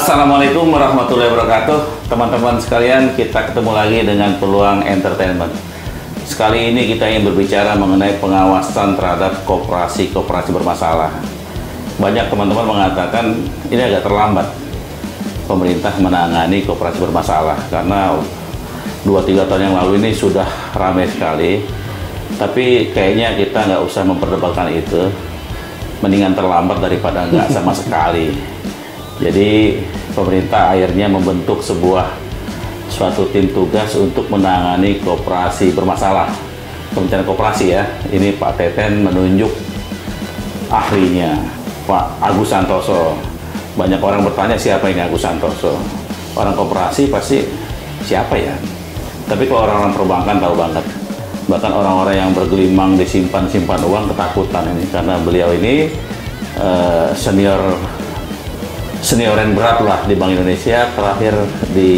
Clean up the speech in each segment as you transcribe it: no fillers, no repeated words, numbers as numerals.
Assalamualaikum warahmatullahi wabarakatuh. Teman-teman sekalian, kita ketemu lagi dengan Peluang Entertainment. Sekali ini kita ingin berbicara mengenai pengawasan terhadap koperasi-koperasi bermasalah. Banyak teman-teman mengatakan ini agak terlambat pemerintah menangani koperasi bermasalah, karena 2-3 tahun yang lalu ini sudah ramai sekali. Tapi kayaknya kita nggak usah memperdebatkan itu, mendingan terlambat daripada nggak sama sekali. Jadi pemerintah akhirnya membentuk suatu tim tugas untuk menangani koperasi bermasalah. Kementerian Koperasi ya, ini Pak Teten menunjuk ahlinya, Pak Agus Santoso. Banyak orang bertanya siapa ini Agus Santoso. Orang koperasi pasti siapa ya? Tapi kalau orang-orang perbankan tahu banget. Bahkan orang-orang yang bergelimang di simpan uang ketakutan ini, karena beliau ini senior yang berat lah di Bank Indonesia, terakhir di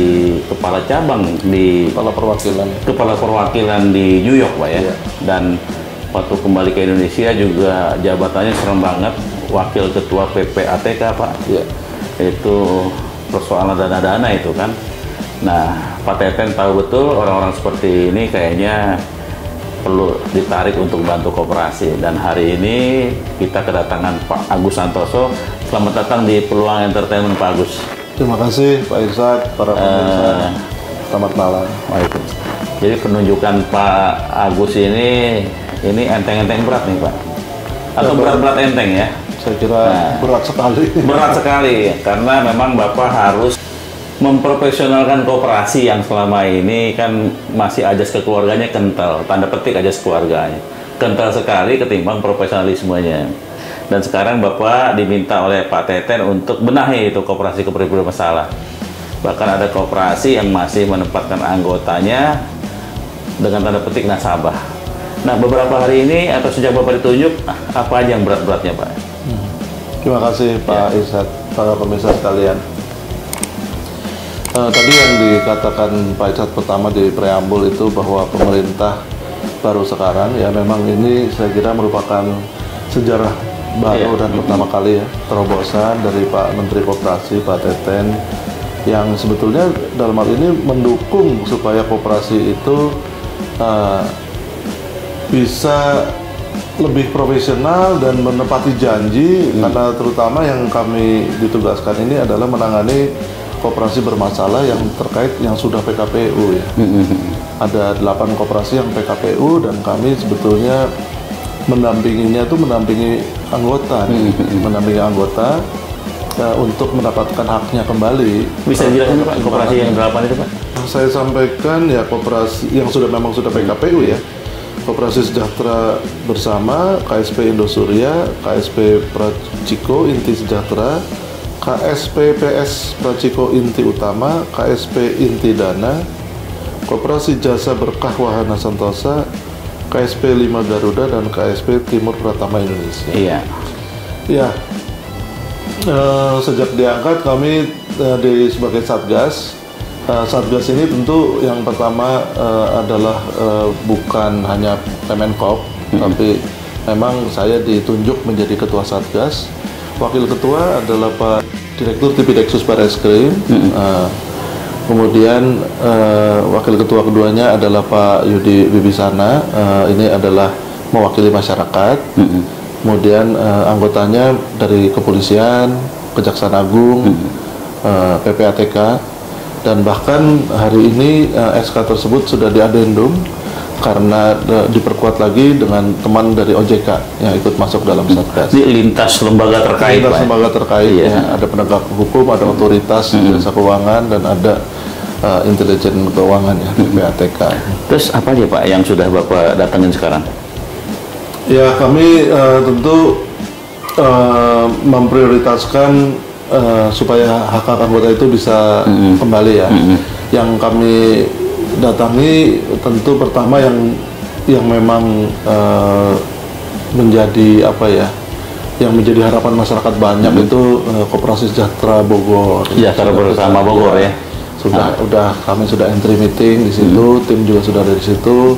kepala cabang di kepala perwakilan di New York Pak ya. Iya. Dan waktu kembali ke Indonesia juga jabatannya serem banget, wakil ketua PPATK Pak. Iya. Itu persoalan dana-dana itu kan. Nah, Pak Teten tahu betul orang-orang seperti ini kayaknya perlu ditarik untuk bantu koperasi. Dan hari ini kita kedatangan Pak Agus Santoso. Selamat datang di Peluang Entertainment Pak Agus. Terima kasih Pak Irsad, para pemirsa. Selamat malam. Waalaikumsalam. Jadi penunjukan Pak Agus ini enteng-enteng berat nih Pak? Atau berat-berat enteng ya? Saya kira berat sekali. Berat sekali, karena memang Bapak harus memprofesionalkan koperasi yang selama ini kan masih ajas kekeluarganya kental, tanda petik ajas keluarganya kental sekali ketimbang profesionalismenya. Dan sekarang Bapak diminta oleh Pak Teten untuk benahi itu koperasi bermasalah. Bahkan ada koperasi yang masih menempatkan anggotanya dengan tanda petik nasabah. Nah, beberapa hari ini atau sejak Bapak ditunjuk, apa aja yang berat-beratnya Pak? Terima kasih Pak Irsad, para pemirsa sekalian. Tadi yang dikatakan Pak Irsad pertama di preambul itu bahwa pemerintah baru sekarang, ya memang ini saya kira merupakan sejarah baru dan pertama kali ya, terobosan dari Pak Menteri Koperasi, Pak Teten, yang sebetulnya dalam hal ini mendukung supaya koperasi itu bisa lebih profesional dan menepati janji, karena terutama yang kami ditugaskan ini adalah menangani koperasi bermasalah yang terkait yang sudah PKPU ya. Ada 8 koperasi yang PKPU dan kami sebetulnya mendampingi anggota, mendampingi anggota untuk mendapatkan haknya kembali. Bisa dijelaskan Pak, koperasi yang berapa itu Pak? Saya sampaikan ya, koperasi yang memang sudah PKPU ya. Koperasi Sejahtera Bersama, KSP Indosurya, KSP Praciko Inti Sejahtera, KSP PS Praciko Inti Utama, KSP Inti Dana, Koperasi Jasa Berkah Wahana Santosa, KSP 5 Garuda, dan KSP Timur Pratama Indonesia. Iya. Ya, sejak diangkat kami sebagai Satgas. Satgas ini tentu yang pertama adalah bukan hanya Kemenkop, tapi memang saya ditunjuk menjadi Ketua Satgas. Wakil Ketua adalah Pak Direktur Tipideksus Barreskrim. Kemudian Wakil Ketua keduanya adalah Pak Yudi Wibisana. Ini adalah mewakili masyarakat. Kemudian anggotanya dari Kepolisian, Kejaksaan Agung, PPATK, dan bahkan hari ini SK tersebut sudah diadendum karena diperkuat lagi dengan teman dari OJK yang ikut masuk dalam Satgas. Di lintas lembaga terkait. Lintas lembaga terkait, iya. Ya, ada penegak hukum, ada otoritas jasa keuangan, dan ada intelijen keuangan ya, PPATK. Terus apa aja Pak yang sudah Bapak datangin sekarang? Ya, kami tentu memprioritaskan supaya hak-hak anggota itu bisa kembali ya. Yang kami datangi tentu pertama yang memang menjadi apa ya, yang menjadi harapan masyarakat banyak itu Koperasi Sejahtera Bogor. Sejahtera Bersama Bogor ya. Kami sudah entry meeting di situ, tim juga sudah ada di situ.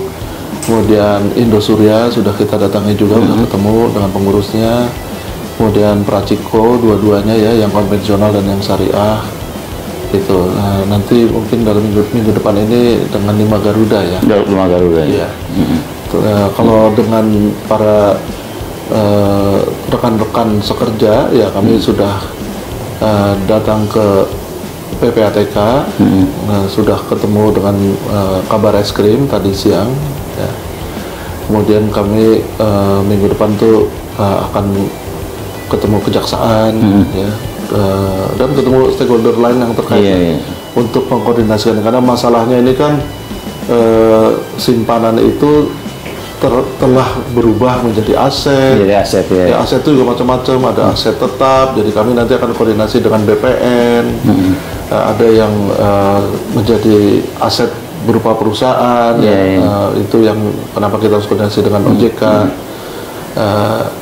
Kemudian Indosurya sudah kita datangi juga, sudah ketemu dengan pengurusnya. kemudian Praciko dua-duanya ya, yang konvensional dan yang syariah gitu. Nah, nanti mungkin dalam minggu depan ini dengan 5 Garuda ya. 5 Garuda ya. Iya. Kalau dengan para rekan-rekan sekerja ya, kami sudah datang ke PPATK, sudah ketemu dengan Kabar Eskrim tadi siang ya. Kemudian kami minggu depan tuh akan ketemu kejaksaan ya, dan ketemu stakeholder lain yang terkait untuk mengkoordinasikan, karena masalahnya ini kan simpanan itu telah berubah menjadi aset. Jadi aset ya. Aset itu juga macam-macam, ada aset tetap, jadi kami nanti akan koordinasi dengan BPN. Ada yang menjadi aset berupa perusahaan, itu yang kenapa kita harus koordinasi dengan OJK.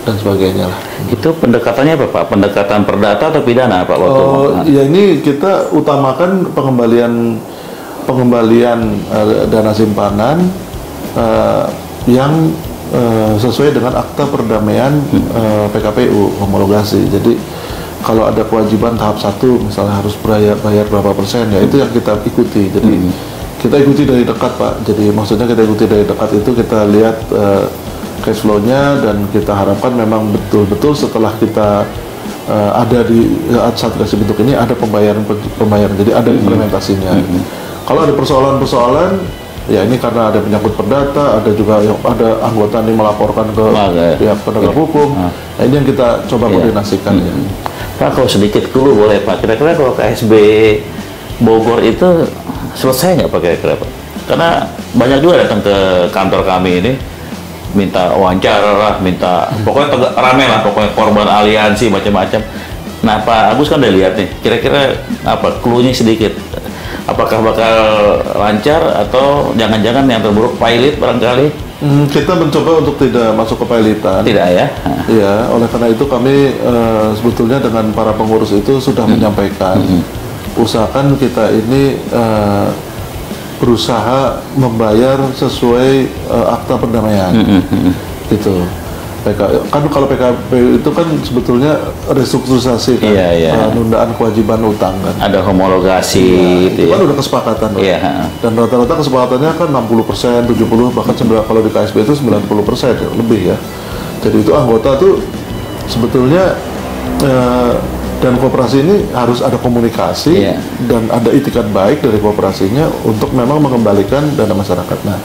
Dan sebagainya lah. Itu pendekatannya apa Pak? Pendekatan perdata atau pidana Pak? Ya ini kita utamakan pengembalian dana simpanan yang sesuai dengan akta perdamaian PKPU homologasi. Jadi kalau ada kewajiban tahap 1 misalnya harus bayar berapa persen, ya itu yang kita ikuti. Jadi kita ikuti dari dekat Pak. Jadi maksudnya kita ikuti dari dekat itu, kita lihat cash flow-nya, dan kita harapkan memang betul-betul setelah kita ada di Satgas bentuk ini ada pembayaran, jadi ada implementasinya. Kalau ada persoalan-persoalan, ya ini karena ada penyangkut perdata, ada juga yang ada anggota yang melaporkan ke pihak penegak hukum. Nah ini yang kita coba koordinasikan ya. Pak, kalau sedikit dulu boleh Pak, kira-kira kalau KSB Bogor itu selesai nggak Pak kira-kira Pak? Karena banyak juga datang ke kantor kami ini minta wawancara lah, minta pokoknya rame lah, pokoknya korban aliansi macam-macam. Nah Pak Agus kan udah lihat nih, kira-kira apa clue-nya sedikit, apakah bakal lancar atau jangan-jangan yang terburuk pilot barangkali? Kita mencoba untuk tidak masuk ke pilotan. Tidak ya? Iya, oleh karena itu kami sebetulnya dengan para pengurus itu sudah menyampaikan, usahakan kita ini berusaha membayar sesuai akta perdamaian, gitu. Kan kalau PKP itu kan sebetulnya restrukturisasi kan, penundaan kewajiban utang kan. Ada homologasi. Itu kan udah kesepakatan, dan rata-rata kesepakatannya kan 60%, 70%, bahkan kalau di KSB itu 90% lebih ya. Jadi itu anggota tuh sebetulnya dan koperasi ini harus ada komunikasi dan ada itikat baik dari koperasinya untuk memang mengembalikan dana masyarakat. Nah,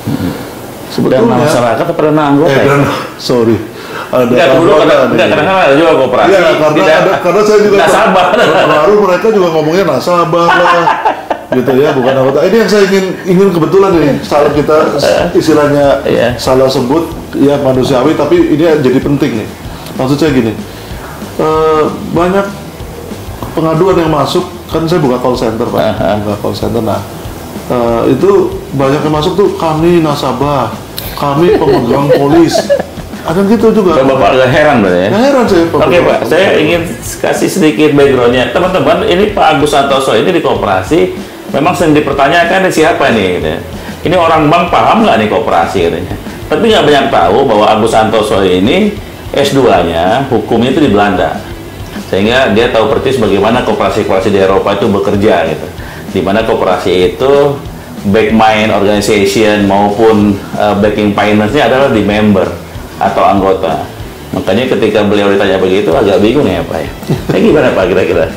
sebetulnya dana masyarakat atau dana anggota? Kadang-kadang ada juga koperasi. Iya, karena saya juga nasabah. Baru mereka juga ngomongnya nasabah lah, gitu ya, bukan anggota. Ini yang saya ingin kebetulan nih, salah kita istilahnya salah sebut ya manusiawi, tapi ini jadi penting nih. Maksud saya gini, banyak pengaduan yang masuk, kan saya buka call center Pak, buka call center. Nah, itu banyak yang masuk tuh, kami nasabah, kami pemegang polis, ada gitu juga. Bapak agak heran berarti ya? Heran saya. Oke Pak, saya ingin kasih sedikit backgroundnya. Teman-teman, ini Pak Agus Santoso ini di koperasi memang sering dipertanyakan siapa nih gitu. Ini orang bank paham nggak nih koperasi katanya. Tapi nggak banyak tahu bahwa Agus Santoso ini S2-nya hukumnya itu di Belanda, sehingga dia tahu persis bagaimana koperasi-koperasi di Eropa itu bekerja gitu. Di mana koperasi itu back main organization maupun backing finance-nya adalah di member atau anggota. Makanya ketika beliau ditanya begitu agak bingung ya Pak ya. Gimana Pak kira-kira?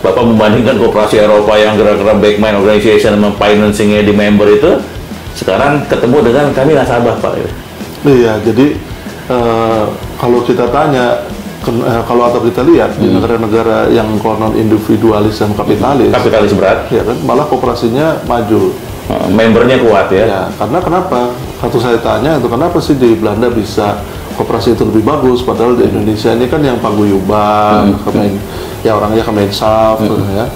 Bapak membandingkan koperasi Eropa yang gerak-gerak back main organization sama financing-nya di member itu, sekarang ketemu dengan kami nasabah Pak. Iya, jadi kalau kita tanya, kalau atau kita lihat di negara-negara yang konon individualis dan kapitalis berat, ya kan, malah koperasinya maju, membernya kuat ya. Ya, karena kenapa? Waktu saya tanya itu kenapa sih di Belanda bisa koperasi itu lebih bagus, padahal di Indonesia ini kan yang paguyuban, ya orangnya Kemensaf, ya,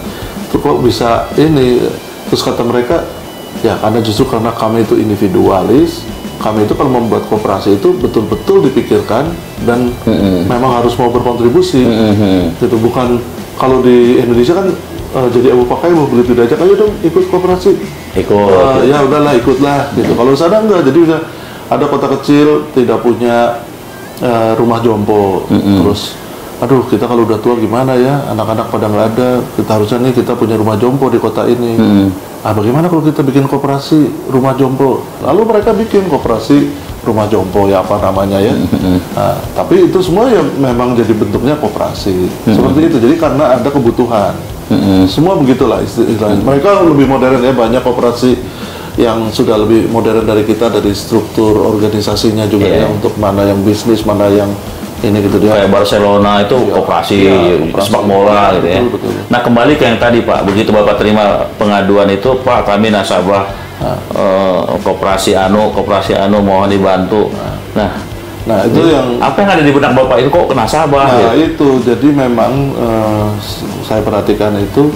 itu kok bisa ini? Terus kata mereka, ya karena justru karena kami itu individualis. Kami itu kalau membuat koperasi itu betul-betul dipikirkan dan memang harus mau berkontribusi. Gitu, bukan kalau di Indonesia kan jadi abu pakai mau begitu aja, ayo dong ikut koperasi. Ya udahlah ikutlah gitu. Kalau sana enggak, jadi bisa ada kota kecil tidak punya rumah jompo, terus aduh kita kalau udah tua gimana ya, anak-anak pada nggak ada, kita harusnya nih kita punya rumah jompo di kota ini. Bagaimana kalau kita bikin koperasi rumah jompo? Lalu mereka bikin koperasi rumah jompo ya apa namanya ya. Tapi itu semua ya memang jadi bentuknya koperasi seperti itu. Jadi karena ada kebutuhan. Semua begitulah istilahnya. Mereka lebih modern ya, banyak koperasi yang sudah lebih modern dari kita dari struktur organisasinya juga ya, untuk mana yang bisnis, mana yang ini gitu dia. Kayak Barcelona itu koperasi, sepak bola gitu ya. Betul. Nah kembali ke yang tadi Pak, begitu Bapak terima pengaduan itu, Pak kami nasabah koperasi anu mohon dibantu. Nah itu yang apa yang ada di benak Bapak itu kok nasabah? Nah itu jadi memang saya perhatikan itu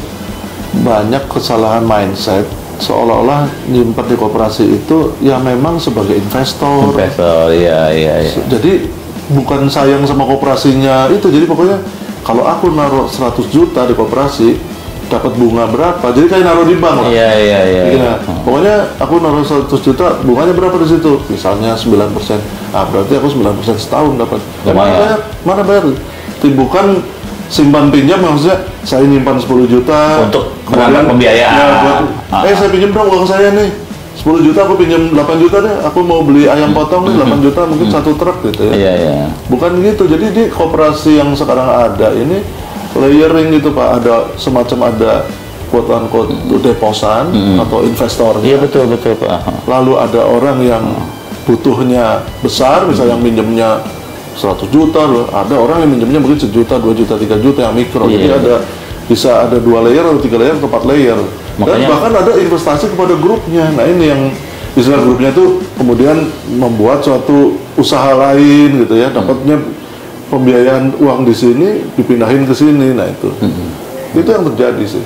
banyak kesalahan mindset, seolah-olah nyimpen di koperasi itu ya memang sebagai investor. Iya. Jadi bukan sayang sama koperasinya itu, jadi pokoknya kalau aku naruh 100 juta di koperasi dapat bunga berapa, jadi kayak naruh di bank lah. Iya. Pokoknya aku naruh 100 juta, bunganya berapa di situ? Misalnya 9%. Berarti aku 9% setahun dapat. Mana bayar? Bukan simpan pinjam, maksudnya saya nyimpan 10 juta untuk menambah pembiayaan. Saya pinjam dong uang saya nih. 10 juta aku pinjam 8 juta deh, aku mau beli ayam potong nih 8 juta mungkin satu truk gitu ya. Iya. Bukan gitu. Jadi di koperasi yang sekarang ada ini layering gitu Pak, ada semacam ada quote unquote deposan atau investor. Iya betul Pak. Lalu ada orang yang butuhnya besar, misalnya yang minjemnya 100 juta loh, ada orang yang minjemnya mungkin 1 juta, 2 juta, 3 juta yang mikro. Jadi bisa ada 2 layer atau 3 layer atau 4 layer. Dan bahkan ada investasi kepada grupnya. Nah ini yang istilah grupnya itu kemudian membuat suatu usaha lain gitu ya, dapatnya pembiayaan uang di sini dipindahin ke sini. Nah itu yang terjadi sih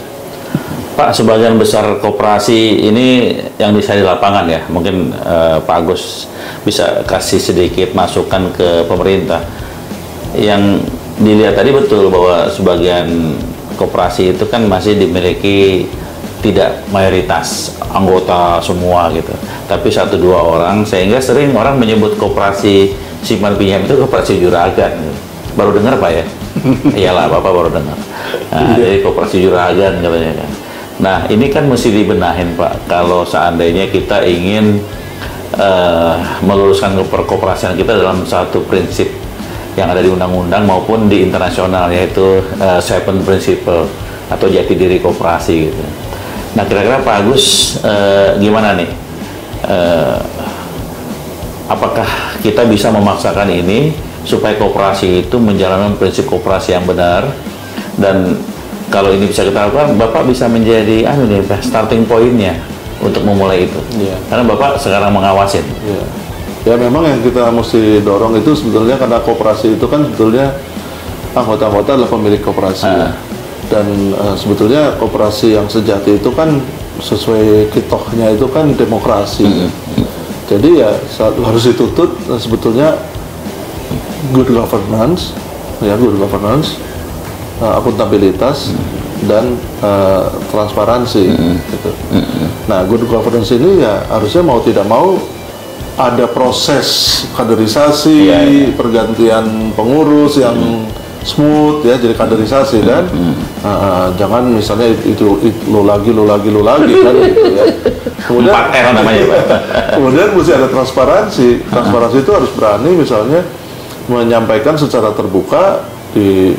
Pak. Sebagian besar koperasi ini yang bisa di lapangan ya, mungkin Pak Agus bisa kasih sedikit masukan ke pemerintah. Yang dilihat tadi betul bahwa sebagian koperasi itu kan masih dimiliki tidak mayoritas anggota semua gitu, tapi 1-2 orang, sehingga sering orang menyebut koperasi simpan pinjam itu koperasi juragan. Baru dengar Pak ya? Iyalah Bapak baru dengar. Nah, jadi koperasi juragan katanya kan. Nah ini kan mesti dibenahin Pak, kalau seandainya kita ingin meluruskan perkoperasian kita dalam satu prinsip yang ada di undang-undang maupun di internasional, yaitu 7 Principle atau jati diri koperasi gitu. Nah kira-kira Pak Agus gimana nih? Apakah kita bisa memaksakan ini supaya koperasi itu menjalankan prinsip koperasi yang benar? Dan kalau ini bisa kita lakukan, Bapak bisa menjadi starting point-nya untuk memulai itu. Karena Bapak sekarang mengawasin. Ya memang yang kita mesti dorong itu sebetulnya, karena koperasi itu kan sebetulnya anggota-anggota adalah pemilik koperasi. Dan sebetulnya koperasi yang sejati itu kan sesuai kitohnya itu kan demokrasi. Jadi ya harus dituntut sebetulnya good governance, akuntabilitas dan transparansi. Gitu. Nah, good governance ini ya harusnya mau tidak mau ada proses kaderisasi, pergantian pengurus yang smooth ya, jadi kaderisasi dan jangan misalnya itu lo lagi kan gitu ya. Kemudian 4R namanya Pak. Kemudian mesti ada transparansi. Transparansi itu harus berani misalnya menyampaikan secara terbuka di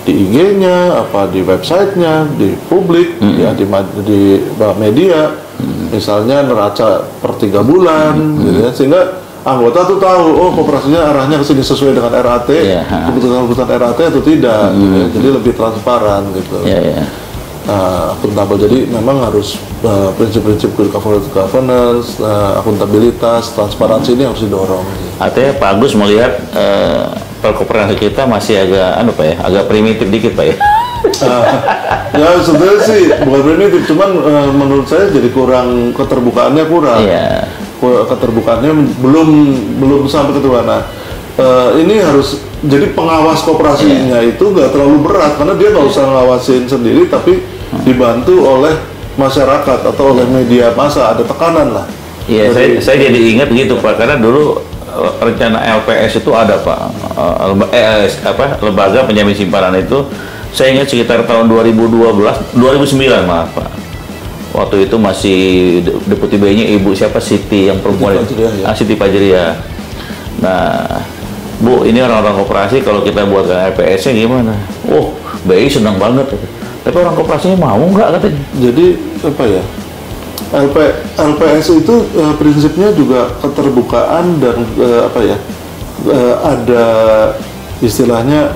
IG-nya, apa di websitenya, di publik, ya di media, misalnya neraca per 3 bulan, gitu ya, sehingga anggota tuh tahu, oh koperasinya arahnya ke sini sesuai dengan RAT, keputusan RAT atau tidak, gitu ya. Jadi lebih transparan gitu. Akuntabel. Jadi memang harus prinsip-prinsip good governance, akuntabilitas, transparansi ini harus didorong. Artinya Pak Agus melihat perkoperasi kita masih agak primitif dikit Pak ya? Ya sebenarnya sih bukan primitif, cuman menurut saya jadi kurang, keterbukaannya kurang. Keterbukaannya belum sampai ke sana. Ini harus jadi pengawas koperasinya itu nggak terlalu berat, karena dia nggak usah ngawasin sendiri, tapi dibantu oleh masyarakat atau oleh media massa, ada tekanan lah. Iya, saya jadi ingat gitu Pak, karena dulu rencana LPS itu ada Pak, lembaga penjamin simpanan itu, saya ingat sekitar tahun 2009 maaf Pak. Waktu itu masih Deputi BI-nya Ibu siapa, Siti yang perempuan itu, Siti Fajriah. Nah, Bu, ini orang-orang koperasi kalau kita buatkan LPS-nya gimana? Oh, BI senang banget. Tapi orang koperasinya mau nggak katanya? Jadi apa ya? LPS itu prinsipnya juga keterbukaan dan ada istilahnya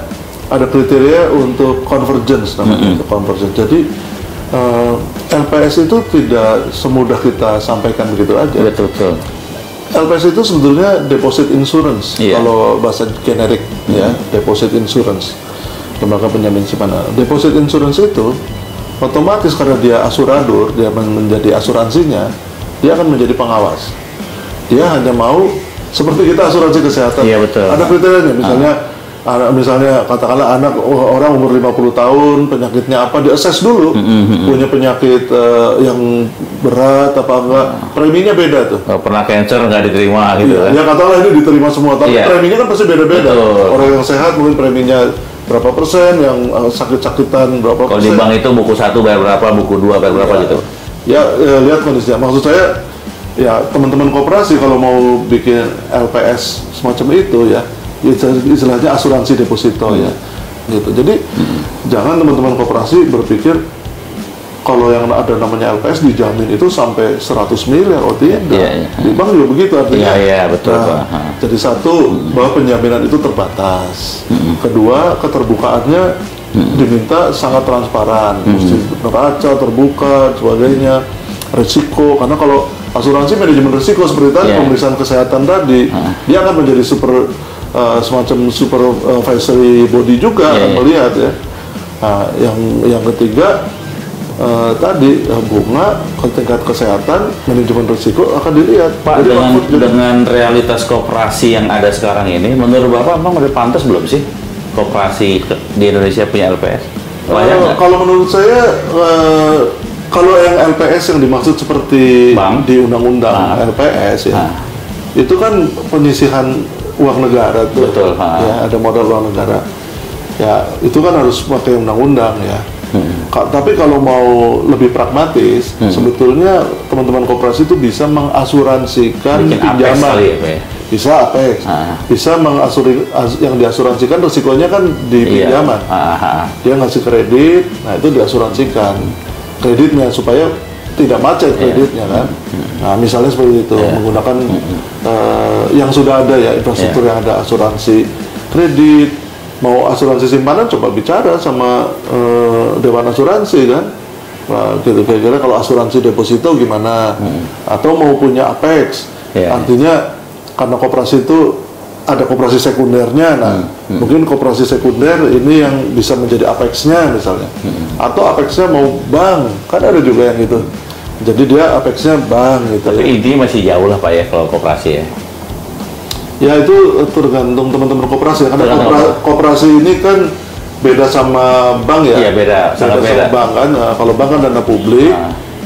ada kriteria untuk convergence namanya, convergence. Jadi LPS itu tidak semudah kita sampaikan begitu aja. Betul. LPS itu sebetulnya deposit insurance, kalau bahasa generik ya, deposit insurance, lembaga penjamin simpanan. Deposit insurance itu otomatis karena dia asurador, dia menjadi asuransinya, dia akan menjadi pengawas. Dia hanya mau seperti kita asuransi kesehatan. Iya, betul. Ada kriterianya, misalnya katakanlah anak orang umur 50 tahun, penyakitnya apa, di-assess dulu, punya penyakit yang berat apa enggak, preminya beda tuh. Pernah cancer nggak diterima gitu ya katakanlah ini diterima semua, tapi preminya kan pasti beda-beda. Orang yang sehat mungkin preminya berapa persen, yang sakit-sakitan berapa persen. Kalau di bank itu buku 1 bayar berapa, buku 2 bayar berapa gitu. Lihat kondisinya. Maksud saya, ya teman-teman koperasi kalau mau bikin LPS semacam itu ya istilahnya asuransi deposito ya. Gitu. Jadi jangan teman-teman koperasi berpikir kalau yang ada namanya LPS dijamin itu sampai 100 miliar, oh tidak. Di bank juga begitu artinya. Betul. Jadi satu, bahwa penjaminan itu terbatas. Kedua, keterbukaannya diminta sangat transparan, mesti neraca, terbuka, sebagainya. Risiko, karena kalau asuransi manajemen risiko seperti tadi, pemeriksaan kesehatan tadi, dia akan menjadi semacam supervisory body juga akan melihat ya. Nah, yang ketiga, tadi bunga, tingkat kesehatan, manajemen risiko akan dilihat. Pak, dengan realitas koperasi yang ada sekarang ini, menurut Bapak memang udah pantas belum sih koperasi di Indonesia punya LPS? Kalau menurut saya, kalau yang LPS yang dimaksud seperti Bank? Di undang-undang LPS ya, itu kan penyisihan uang negara tuh. Betul. Ya, ada modal uang negara. Ya, itu kan harus pakai undang-undang ya. Tapi kalau mau lebih pragmatis, sebetulnya teman-teman koperasi itu bisa mengasuransikan pinjaman. Bisa Apex, bisa yang diasuransikan resikonya kan di pinjaman. Dia ngasih kredit, nah itu diasuransikan kreditnya supaya tidak macet kreditnya kan. Nah misalnya seperti itu, menggunakan yang sudah ada ya, infrastruktur yang ada asuransi kredit. Mau asuransi simpanan, coba bicara sama Dewan Asuransi kan. Nah, gitu kira-kira kalau asuransi deposito gimana? Atau mau punya Apex, artinya karena koperasi itu ada koperasi sekundernya, nah mungkin koperasi sekunder ini yang bisa menjadi Apexnya misalnya. Atau Apexnya mau bank, kan ada juga yang itu. Jadi dia Apexnya bank gitu. Tapi intinya masih jauh lah Pak ya kalau koperasi ya. Ya itu tergantung teman-teman koperasi karena koperasi ini kan beda sama bank ya. Iya beda, sangat beda. Sama bank kan. Nah, kalau bank kan dana publik,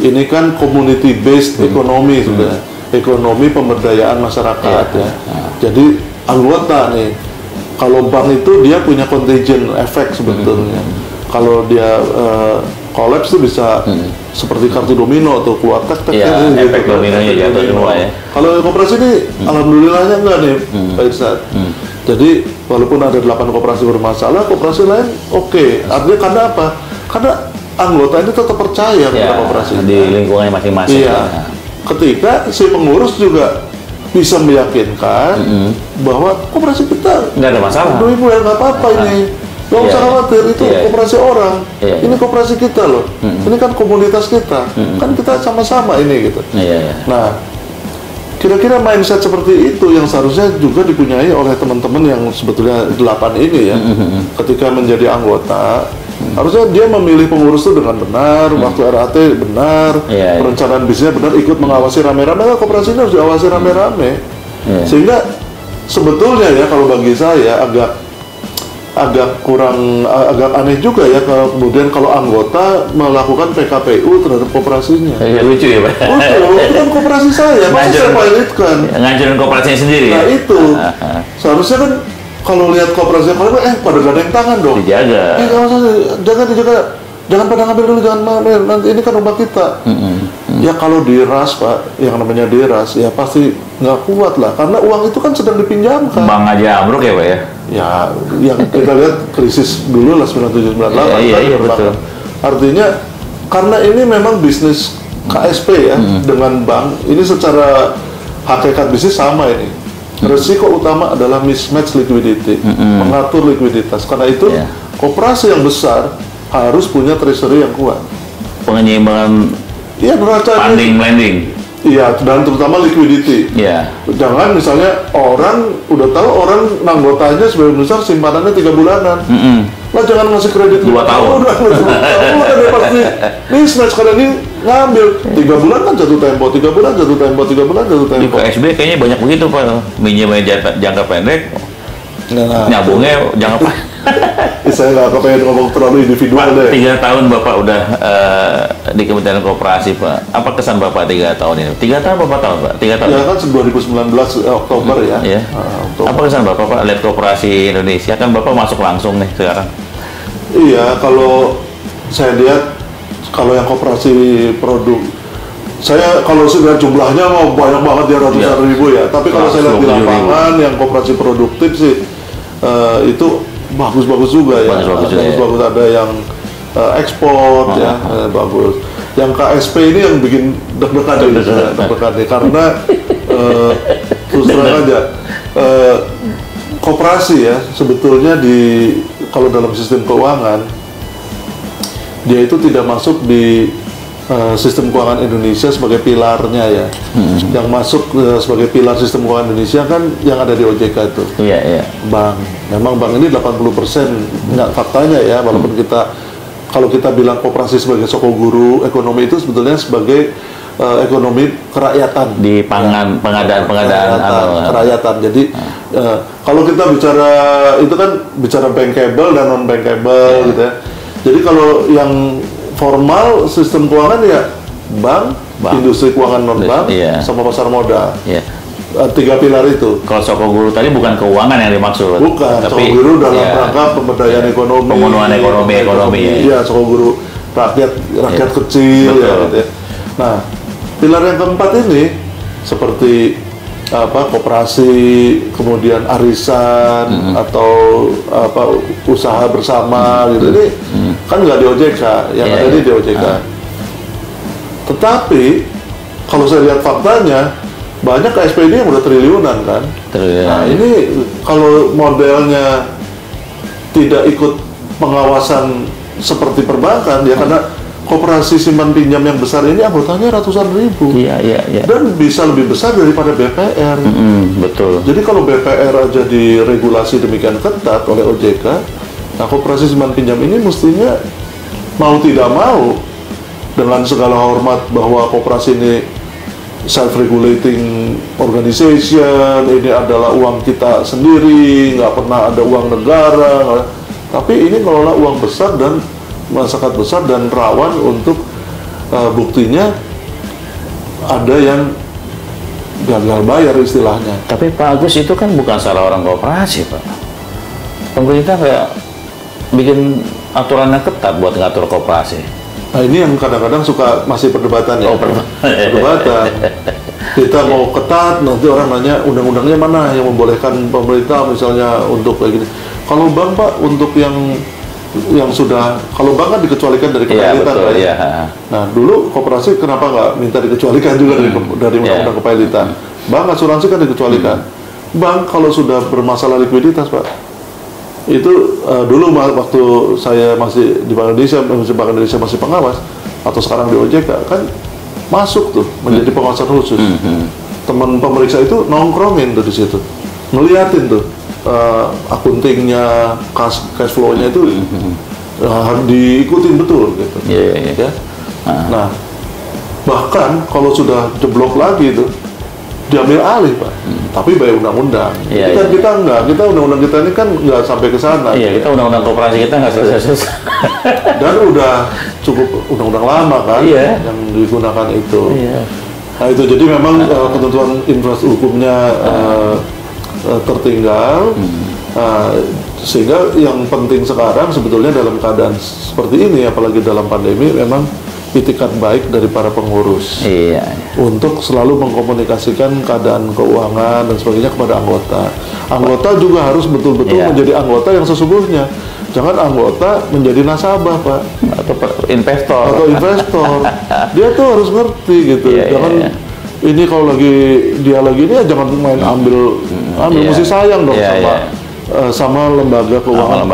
ini kan community based ekonomi sudah. Ekonomi pemberdayaan masyarakat ya. Jadi anggota nih. Kalau bank itu dia punya contagion effect sebetulnya. Kalau dia kolaps itu bisa seperti kartu domino tuh keluar tek efek dominonya jatuh semua ya. Kalau koperasi ini alhamdulillahnya enggak nih Pak Irsad. Jadi walaupun ada 8 koperasi bermasalah, koperasi lain oke. Artinya karena apa? Karena anggota ini tetap percaya kepada koperasi di lingkungannya masing-masing. Ketika si pengurus juga bisa meyakinkan bahwa koperasi kita nggak ada masalah. Ibu ya nggak apa-apa ini. Gak usah khawatir, itu koperasi orang. Ini koperasi kita loh. Ini kan komunitas kita. Kan kita sama-sama ini gitu. Nah, kira-kira mindset seperti itu yang seharusnya juga dipunyai oleh teman-teman yang sebetulnya 8 ini ya. Ketika menjadi anggota, harusnya dia memilih pengurus itu dengan benar, waktu RAT benar, perencanaan bisnisnya benar, ikut mengawasi rame-rame. Nah, koperasi ini harus diawasi rame-rame. Sehingga sebetulnya ya kalau bagi saya agak agak agak aneh juga ya kalau kemudian kalau anggota melakukan PKPU terhadap koperasinya. Ya, lucu ya Pak. Lucu, itu kan koperasi saya, masa saya pilotkan? Ngancurin koperasinya sendiri. Nah itu, seharusnya kan kalau lihat koperasinya kalau pada gandeng tangan dong. Dijaga. Jangan dijaga, jangan pada ngambil dulu, jangan ngambil, nanti ini kan rumah kita. Ya kalau diras Pak, yang namanya diras ya pasti nggak kuat lah, karena uang itu kan sedang dipinjamkan. Bank aja ambruk ya Pak ya? Ya, yang kita lihat krisis dulu lah 97, 98 iya, betul. Artinya karena ini memang bisnis KSP ya dengan bank, ini secara hakikat bisnis sama ini. Resiko utama adalah mismatch liquidity, mengatur likuiditas. Karena itu koperasi yang besar harus punya treasury yang kuat. Penyeimbangan funding lending. Iya, dan terutama liquidity. Iya. Jangan misalnya orang udah tahu orang anggotanya sebagian besar simpanannya 3 bulanan. Lah jangan ngasih kredit 2 tahun. Udah pasti mismatch karena ini ngambil 3 bulan kan jatuh tempo, 3 bulan jatuh tempo, 3 bulan jatuh tempo. Di KSB kayaknya banyak begitu Pak. Minjemnya jangka pendek, nyambungnya jangka panjang. Saya nggak kepengen ngomong terlalu individual deh. 3 tahun Bapak udah di Kementerian Koperasi Pak. Apa kesan Bapak 3 tahun ini? 3 tahun berapa tahun Pak? 3 tahun? Ya kan 2019 Oktober ya. Iya. Oktober. Apa kesan Bapak Pak lihat Koperasi Indonesia? Kan Bapak masuk langsung nih sekarang. Iya, kalau saya lihat kalau yang koperasi produk, saya kalau sudah jumlahnya mau banyak banget ya, ratusan ribu ya. Tapi kalau saya lihat di lapangan yang koperasi produktif sih itu bagus-bagus juga ya. Bagus-bagus ada yang ekspor ya, bagus. Yang KSP ini yang bikin deg-degan nih, karena terus terang aja koperasi ya sebetulnya kalau dalam sistem keuangan dia itu tidak masuk di sistem keuangan Indonesia sebagai pilarnya ya. Yang masuk sebagai pilar sistem keuangan Indonesia kan yang ada di OJK itu. Iya. Bank. Memang bank ini 80% nggak faktanya ya, walaupun kalau kita bilang koperasi sebagai soko guru ekonomi itu sebetulnya sebagai ekonomi kerakyatan di pengadaan kerakyatan. Jadi kalau kita bicara itu kan bicara bankable dan non bankable gitu ya. Jadi kalau yang formal sistem keuangan ya bank, industri keuangan non bank, sama pasar modal. 3 pilar itu. Kalau soko guru tadi bukan keuangan yang dimaksud. Bukan, tapi soko guru dalam rangka pemberdayaan ekonomi, pemenuhan ekonomi. Iya, soko guru rakyat kecil ya, gitu ya. Nah, pilar yang keempat ini seperti koperasi, kemudian arisan atau usaha bersama gitu. Ini kan nggak di OJK, yang ada di OJK. Tetapi kalau saya lihat faktanya banyak KSP ini yang udah triliunan kan. Nah ini kalau modelnya tidak ikut pengawasan seperti perbankan ya, karena koperasi simpan pinjam yang besar ini anggotanya ratusan ribu. Iya. Dan bisa lebih besar daripada BPR. Betul. Jadi kalau BPR aja diregulasi demikian ketat oleh OJK, nah koperasi simpan pinjam ini mestinya mau tidak mau dengan segala hormat bahwa koperasi ini self-regulating organization, ini adalah uang kita sendiri, nggak pernah ada uang negara, tapi ini ngelola uang besar dan sangat besar dan rawan untuk buktinya ada yang gagal bayar istilahnya. Tapi Pak Agus itu kan bukan salah orang koperasi Pak. Pemerintah kayak bikin aturannya ketat buat ngatur koperasi. Nah ini yang kadang-kadang suka masih perdebatan ya. Perdebatan. Kita mau ketat, nanti orang nanya undang-undangnya mana yang membolehkan pemerintah misalnya untuk kayak gini. Kalau bank Pak untuk yang sudah, kalau bank kan dikecualikan dari kepilitan ya. Nah dulu koperasi kenapa nggak minta dikecualikan juga dari undang-undang kepilitan? Bank asuransi kan dikecualikan. Bank kalau sudah bermasalah likuiditas Pak, itu dulu waktu saya masih di Bank Indonesia masih pengawas atau sekarang di OJK kan masuk tuh menjadi pengawasan khusus. Teman pemeriksa itu nongkrongin tuh di situ, ngeliatin tuh akuntingnya, cash flow-nya itu harus diikutin betul gitu. Ya. Nah bahkan kalau sudah jeblok lagi itu diambil alih, Pak. Tapi by undang-undang. Kita enggak, kita undang-undang kita ini kan nggak sampai ke sana. Iya, kita undang-undang koperasi kita nggak selesai-selesai. Dan udah cukup undang-undang lama kan yang digunakan itu. Nah itu jadi memang ketentuan infrastruktur hukumnya tertinggal. Sehingga yang penting sekarang sebetulnya dalam keadaan seperti ini, apalagi dalam pandemi, memang itikat baik dari para pengurus untuk selalu mengkomunikasikan keadaan keuangan dan sebagainya kepada anggota. Anggota juga harus betul-betul menjadi anggota yang sesungguhnya. Jangan anggota menjadi nasabah, Pak, atau investor. Dia tuh harus ngerti gitu. Jangan ini kalau dia lagi ini jangan main ambil mesti sayang dong sama lembaga keuangan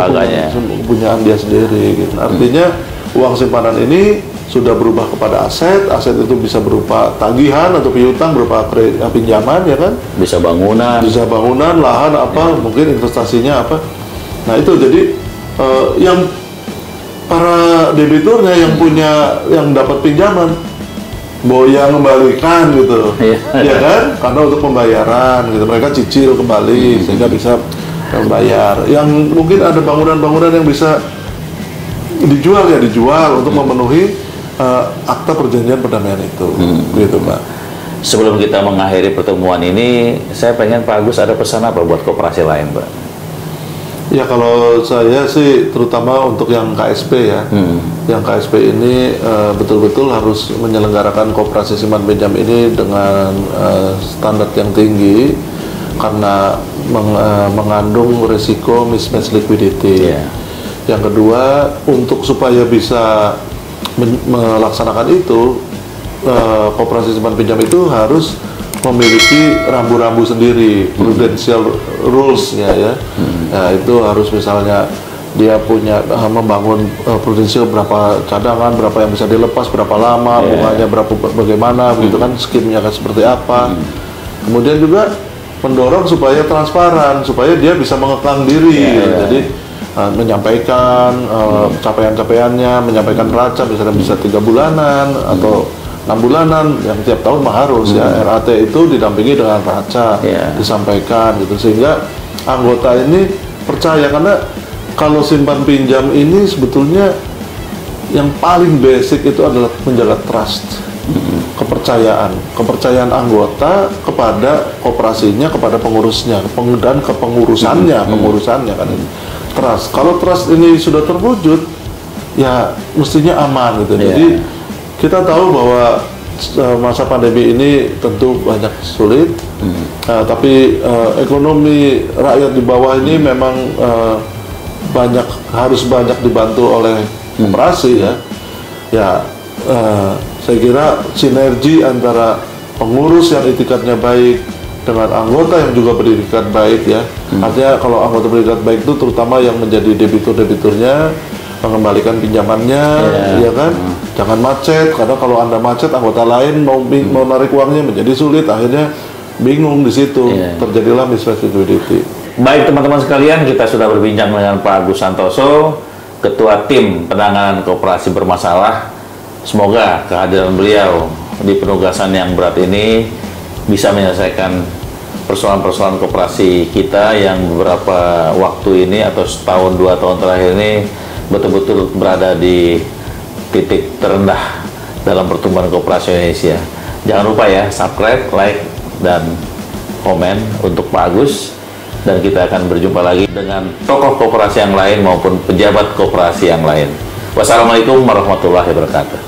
kepunyaan dia sendiri gitu. Artinya uang simpanan ini sudah berubah kepada aset itu bisa berupa tagihan atau piutang, berupa pinjaman ya kan, bisa bangunan, lahan apa, mungkin investasinya apa. Nah itu jadi yang para debiturnya yang dapat pinjaman boya kembalikan gitu, ya kan, karena untuk pembayaran gitu, mereka cicil kembali sehingga bisa membayar. Yang mungkin ada bangunan-bangunan yang bisa dijual untuk memenuhi akta perjanjian perdamaian itu, gitu Pak. Sebelum kita mengakhiri pertemuan ini, saya pengen Pak Agus ada pesan apa buat koperasi lain, Pak? Ya kalau saya sih terutama untuk yang KSP ya, yang KSP ini betul-betul harus menyelenggarakan koperasi simpan pinjam ini dengan standar yang tinggi karena mengandung risiko mismatch liquidity. Yang kedua, untuk supaya bisa melaksanakan itu, koperasi simpan pinjam itu harus memiliki rambu-rambu sendiri, prudential rules-nya ya. Nah, itu harus misalnya dia punya membangun prudential berapa cadangan, berapa yang bisa dilepas, berapa lama, bunganya berapa, bagaimana, begitu kan, skimnya kan seperti apa. Kemudian juga mendorong supaya transparan, supaya dia bisa mengekang diri. Jadi menyampaikan capaian-capaiannya, menyampaikan neraca, misalnya bisa 3 bulanan atau 6 bulanan, yang tiap tahun mah harus RAT itu didampingi dengan neraca, disampaikan gitu, sehingga anggota ini percaya. Karena kalau simpan pinjam ini sebetulnya yang paling basic itu adalah menjaga trust, kepercayaan anggota kepada koperasinya, kepada pengurusnya, dan pengurusannya kan ini. Trust. Kalau trust ini sudah terwujud, ya mestinya aman gitu. Jadi kita tahu bahwa masa pandemi ini tentu banyak sulit, tapi ekonomi rakyat di bawah ini memang harus banyak dibantu oleh koperasi ya. Saya kira sinergi antara pengurus yang itikadnya baik dengan anggota yang juga beretikat baik ya. Artinya kalau anggota beretikat baik itu terutama yang menjadi debiturnya mengembalikan pinjamannya, ya kan, jangan macet, karena kalau Anda macet, anggota lain mau narik uangnya menjadi sulit, akhirnya bingung di situ, terjadilah mismatch liquidity. Baik teman-teman sekalian, kita sudah berbincang dengan Pak Agus Santoso, Ketua Tim Penanganan Koperasi Bermasalah. Semoga kehadiran beliau di penugasan yang berat ini bisa menyelesaikan persoalan-persoalan koperasi kita yang beberapa waktu ini atau setahun 2 tahun terakhir ini betul-betul berada di titik terendah dalam pertumbuhan koperasi Indonesia. Jangan lupa ya, subscribe, like, dan komen untuk Pak Agus. Dan kita akan berjumpa lagi dengan tokoh koperasi yang lain maupun pejabat koperasi yang lain. Wassalamualaikum warahmatullahi wabarakatuh.